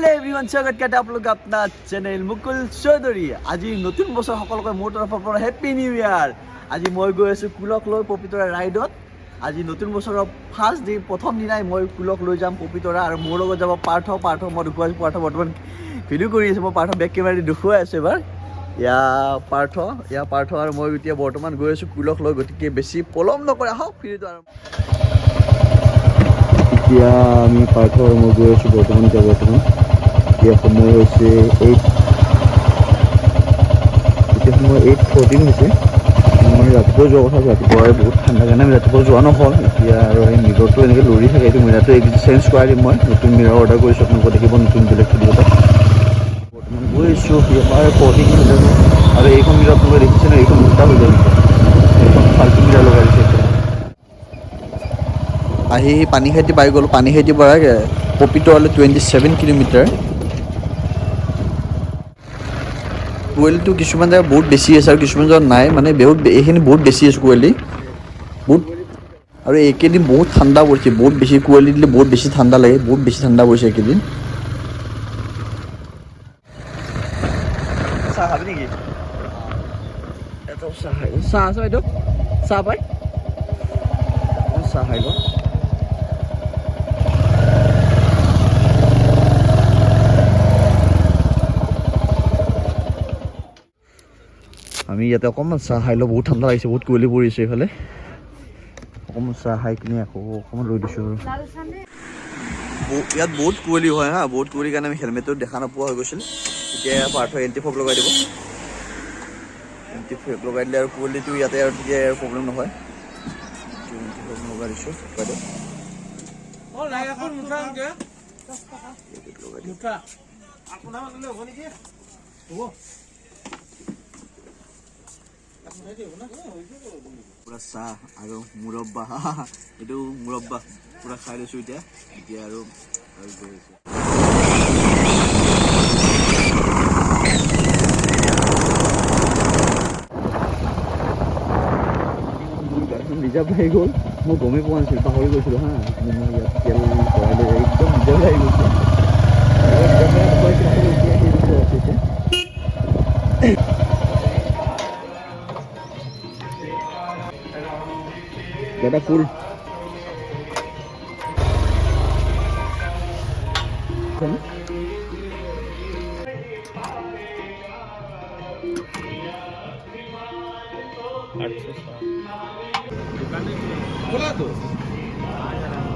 hello everyone स्वागत करते आप लोग अपना चैनल मुकुल चौधरी आज नतुन बছৰ সকলকে মোৰ তৰফৰ পৰা হেপী নিউ ইয়াৰ আজি মই গৈ আছো কুলক লৈ পবিতৰা ৰাইডত আজি নতুন বছৰৰ ফাৰ্ষ্ট ডে প্ৰথম দিনাই মই কুলক লৈ যাম পবিতৰা আৰু মোৰ লগত যাব পাৰ্থ মই দেখুৱাই পাৰ্থ বৰ্তমান ভিডিঅ' কৰি আছে মই পাৰ্থ বেক কেমেৰা দি দেখুৱাই আছে এবাৰ পাৰ্থ আৰু মই এতিয়া বৰ্তমান গৈ আছো কুলক লৈ গতিকে বেছি পলম নকৰা হওক ভিডিঅ'টো আৰম্ভ এতিয়া আমি পাৰ্থ আৰু মই গৈ আছোঁ বৰ্তমান এতিয়া সময় হৈছে 8:14 হৈছে মানে ৰাতিপুৱা যোৱা কথা ৰাতিপুৱাই বহুত ঠাণ্ডা কাৰণে আমি ৰাতিপুৱা যোৱা নহ'ল এতিয়া আৰু এই মিৰৰটো এনেকৈ লৰি থাকে এইটো মিৰৰটো চেঞ্জ কৰাই দিম মই নতুন মিৰৰ অৰ্ডাৰ কৰিছোঁ আপোনালোকে দেখিব নতুন বেলেগ ভিডিঅ' এটা বৰ্তমান গৈ আছোঁ এবাৰ 40 কিলোমিটাৰ আৰু এইখন মিৰৰ আপোনালোকে দেখিছে ন এইখন উল্টা হৈ যায় এইখন ফাল্টু মিৰৰ লগাই দিছে আহি পানীখাইটি পাই গ'লোঁ পানীখাইটিৰ পৰা পবিতৰালৈ 27 কিলোমিটাৰ কুৱেলিটো কিছুমান জেগা বহুত বেছি আছে আৰু কিছুমান জেগাত নাই মানে এইখিনি বহুত বেছি আছে কুৱেলি বহুত আৰু এইকেইদিন বহুত ঠাণ্ডা পৰিছে বহুত বেছি কুৱেলি দিলে বহুত বেছি ঠাণ্ডা লাগে বহুত বেছি ঠাণ্ডা পৰিছে এইকেইদিন চাহ খাবি নেকি চাহ আছে বাইদেউ চাহ পাই চাহ খাই লওঁ আমি ইয়াতে অকণমান চাহ খাই লওঁ বহুত ঠাণ্ডা লাগিছে বহুত কুঁৱলী পৰিছে এইফালে অকণমান চাহ খাই কিনে আকৌ অকণমান ৰৈ দিছোঁ আৰু ইয়াত বহুত কুঁৱলী হয় হা বহুত কুঁৱলীৰ কাৰণে আমি হেলমেটটো দেখা নোপোৱা হৈ গৈছিল এতিয়া পাৰ্থ এণ্টি-ফগ লগাই দিব এণ্টি-ফগ লগাই দিলে আৰু কুঁৱলীটো ইয়াতে আৰু তেতিয়া আৰু প্ৰব্লেম নহয় এণ্টি-ফগ লগাই দিছোঁ বাইদেউ পুৰা চাহ আৰু মুৰব্বা এইটো মুৰব্বা পুৰা খাই লৈছোঁ এতিয়া আৰু গৈ আছোঁ ৰিজাৰ্ভ আহি গ'ল মই গমেই পোৱা নাছিলোঁ পাহৰি গৈছিলোঁ হা মই ইয়াত তেল ভৰাই লৈ একদম ৰিজাৰ্ভ আহি গৈছে দাদা ফুল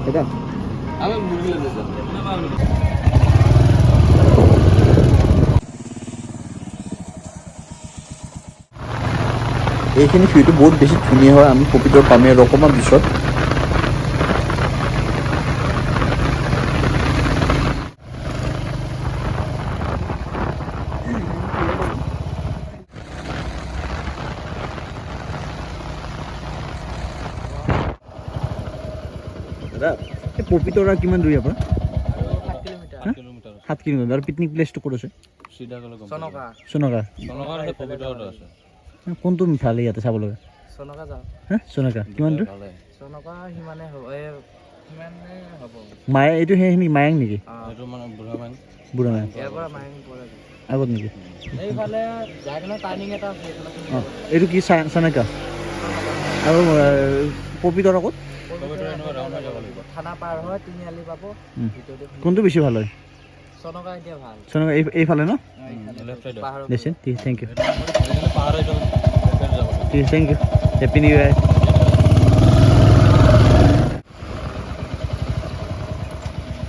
দাদা এইখিনি ভিউটো বহুত বেছি ধুনীয়া হয় আমি পবিতৰা পামেই আৰু অকণমান পিছত দাদা এই পবিতৰা কিমান দূৰ ইয়াৰ পৰা 7 কিলোমিটাৰ আৰু পিকনিক প্লেচটো ক'ত আছে চনকা কোনটো ভাল ইয়াতে চাব লগা চনকা কিমান দূৰ মায়া এইটো সেইখিনি মায়াং নেকি বুঢ়া মায়াং আগত নেকি এইটো কি চনকা আৰু পবিতৰা ক'ত কোনটো বেছি ভাল হয় চনকা এইফালে ন দেচোন ঠিক থেংক ইউ ঠিক thank you happy new year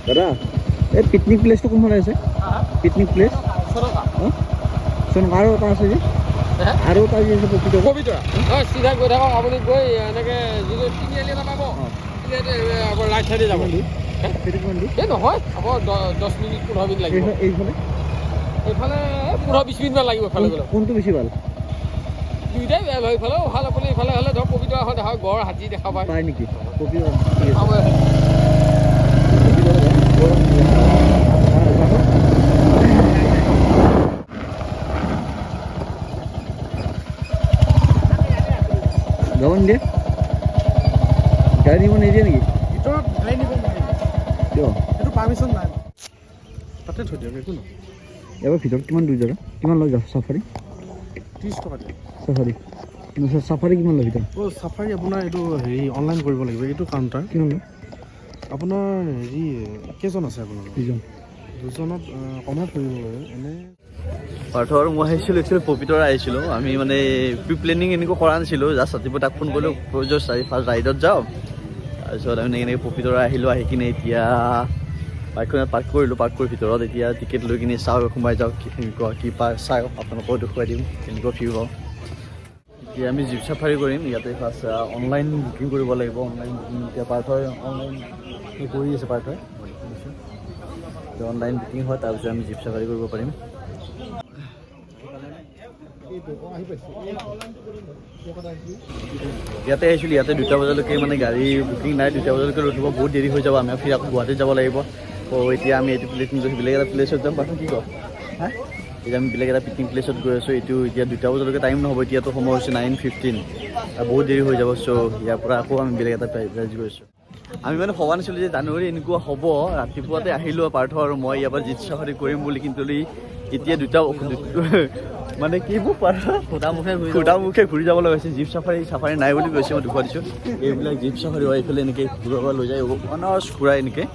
দাদা এই পিকনিক প্লেচটো কোনফালে আছে পিকনিক প্লেচ চনকা আৰু এটা আছে যে আৰু এটা যে আছে পবিতৰা চিধা গৈ থাকক আপুনি গৈ এনেকৈ যদি তিনিআলি এটা পাব ৰাইট চাইডে যাব এই নহয় আকৌ 10 মিনিট 15 মিনিট লাগিব এইফালে 15-20 মিনিটমান লাগিব এইফালে গ'লে কোনটো বেছি ভাল দুইটাই বেয়া হয় এইফালেও ভাল আপুনি ইফালে হ'লে ধৰক পবিতৰা এখন দেখা গড় হাতী দেখা পায় নেকি যাবন দিয়ে গাড়ী নিব নিদিয়ে নেকি ভিতৰত গাড়ী নিব নোৱাৰি কিয় এইটো পাৰ্মিশ্যন নাই তাতে থৈ দিয়ক একো নহয় ইয়াৰ ভিতৰত কিমান দূৰ জেগা কিমান লয় চাফাৰী 30 টকা চাফাৰী চাফাৰী কিমান লয় ভিতৰত চাফাৰী আপোনাৰ এইটো হেৰি অনলাইন কৰিব লাগিব এইটো কাউণ্টাৰ কিমান লয় আপোনাৰ হেৰি কেইজন আছে আপোনাৰ দুজনত কমত কৰিব লাগে এনে পাৰ্থ আৰু মই আহিছিলোঁ একচুৱেলি পবিতৰা আহিছিলোঁ আমি মানে প্ৰি প্লেনিং এনেকুৱা কৰা নাছিলোঁ জাষ্ট ৰাতিপুৱা তাক ফোন কৰিলোঁ ফাৰ্ষ্ট ৰাইডত যাওঁ তাৰপিছত আমি এনেকৈ পবিতৰা আহিলোঁ আহি কিনে এতিয়া বাইকখনত পাৰ্ক কৰিলোঁ পাৰ্ক কৰি ভিতৰত এতিয়া টিকেট লৈ কিনে চাওঁ সোমাই যাওঁ কেনেকুৱা কি চাওঁ আপোনালোকক দেখুৱাই দিম কেনেকুৱা ভিউ পাওঁ এতিয়া আমি জীপ চাফাৰী কৰিম ইয়াতে ফাৰ্ষ্ট অনলাইন বুকিং কৰিব লাগিব অনলাইন বুকিং এতিয়া পাৰ্থই অনলাইন কৰি আছে পাৰ্থই অনলাইন বুকিং হয় তাৰপিছত আমি জীপ চাফাৰী কৰিব পাৰিম ইয়াতে আহিছিলোঁ ইয়াতে 2টা বজালৈকে মানে গাড়ী বুকিং নাই 2টা বজালৈকে ৰখিব বহুত দেৰি হৈ যাব আমি ফিৰ আকৌ গুৱাহাটীত যাব লাগিব এতিয়া আমি এইটো প্লেচ বেলেগ এটা প্লেছত যাম পাৰ্থ কি কওঁ হা এতিয়া আমি বেলেগ এটা পিকনিক প্লেচত গৈ আছোঁ এইটো এতিয়া 2টা বজালৈকে টাইম নহ'ব এতিয়াতো সময় হৈছে 9:15 আৰু বহুত দেৰি হৈ যাব চ' ইয়াৰ পৰা আকৌ আমি বেলেগ এটা প্লেচ গৈ আছোঁ আমি মানে ভবা নাছিলোঁ যে জানুৱাৰী এনেকুৱা হ'ব ৰাতিপুৱাতে আহিলোঁ পাৰ্থ আৰু মই ইয়াৰ পৰা জীপ চাফাৰী কৰিম বুলি কিন্তু এতিয়া 2টা মানে কি মোক পাৰ্থ খুদা মুখে ঘূৰি যাব লগা হৈছে জীপ চাফাৰী নাই বুলি কৈছে মই দেখুৱাই দিছোঁ এইবিলাক জীপ চাফাৰী হয় এইফালে এনেকৈ ঘূৰাব লৈ যায় অনাৰ্ছ ঘূৰাই এনেকৈ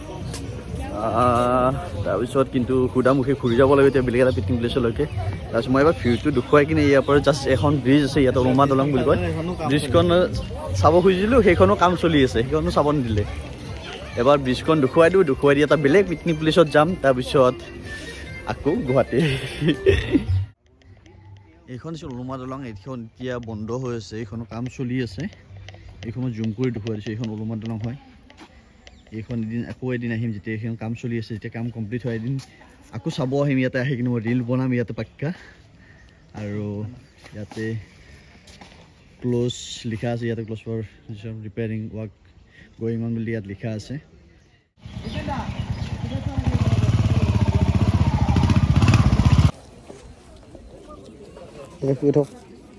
তাৰপিছত কিন্তু সুদামুখে ঘূৰি যাব লাগে এতিয়া বেলেগ এটা পিকনিক প্লেচলৈকে তাৰপিছত মই এবাৰ ভিউটো দেখুৱাই কিনে ইয়াৰ পৰা জাষ্ট এখন ব্ৰিজ আছে ইয়াত উলমা দলং বুলি কয় ব্ৰিজখন চাব খুজিছিলোঁ সেইখনো কাম চলি আছে সেইখনো চাব নিদিলে এবাৰ ব্ৰিজখন দেখুৱাই দি এটা বেলেগ পিকনিক প্লেচত যাম তাৰপিছত আকৌ গুৱাহাটী এইখন হৈছে উলমা দলং এইখন এতিয়া বন্ধ হৈ আছে এইখনো কাম চলি আছে এইখনত জুম কৰি দেখুৱাই দিছোঁ এইখন উলমা দলং হয় এইখন এদিন আহিম যেতিয়া এইখন কাম চলি আছে যেতিয়া কাম কমপ্লিট হয় এদিন আকৌ চাব আহিম ইয়াতে আহি কিনে মই ৰিল বনাম ইয়াতে পাক্কা আৰু ইয়াতে ক্ল'জ লিখা আছে ইয়াতে close for repairing work going on বুলি ইয়াত লিখা আছে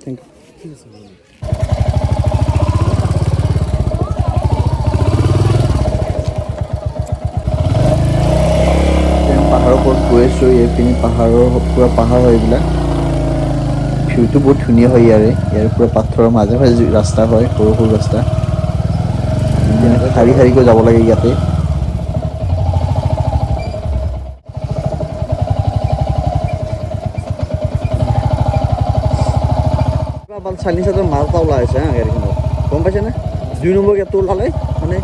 থেংক ইউ ঠিক আছে পাহাৰৰ ওপৰত গৈ আছোঁ এইপিনে পাহাৰৰ পূৰা পাহাৰ হয় এইবিলাক ভিউটো বহুত ধুনীয়া হয় ইয়াৰ পূৰা পাথৰৰ মাজে ৰাস্তা হয় সৰু সৰু ৰাস্তা শাৰী শাৰীকৈ যাব লাগে ইয়াতে চাইলেঞ্চাৰটোৰ মাল এটা ওলাই আছে হা গাড়ীখনত গম পাইছেনে 2 নম্বৰ গেটটো ওলালে মানে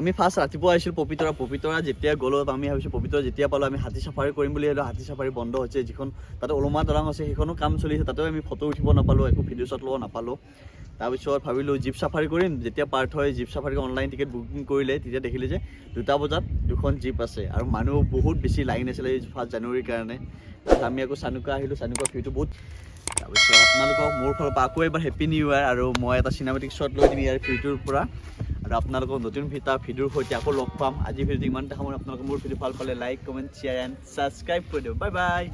আমি ফাৰ্ষ্ট ৰাতিপুৱা আহিছিলোঁ পবিতৰা যেতিয়া গ'লোঁ আমি ভাবিছোঁ পবিতৰা যেতিয়া পালোঁ আমি হাতী চাফাৰী কৰিম বুলি ভাবিলোঁ হাতী চাফাৰী বন্ধ হৈছে যিখন তাতে উলমা দলং আছে সেইখনো কাম চলি আছে তাতেও আমি ফটো উঠিব নাপালোঁ একো ভিডিঅ' শ্বট ল'ব নাপালোঁ তাৰপিছত ভাবিলোঁ জীপ চাফাৰী কৰিম যেতিয়া পাৰ্থ হয় jeep safari online ticket booking কৰিলে তেতিয়া দেখিলে যে 2টা বজাত 2খন জীপ আছে আৰু মানুহ বহুত বেছি লাইন আছিলে এই 1 জানুৱাৰীৰ কাৰণে আমি আকৌ চানুকা আহিলোঁ চানুকা ভিউটো বহুত তাৰপিছত আপোনালোকক মোৰ ফালৰ পৰা আকৌ এবাৰ হেপী নিউ ইয়াৰ আৰু মই এটা চিনেমেটিক শ্বট লৈ দিম ইয়াৰ ভিউটোৰ পৰা আৰু আপোনালোকক নতুন ভিডিঅ'ৰ সৈতে আকৌ লগ পাম আজি ভিডিঅ'টো ইমানতে সময় আপোনালোকে মোৰ ভিডিঅ' ভাল পালে like comment share and subscribe কৰি দিয়ক বাই বাই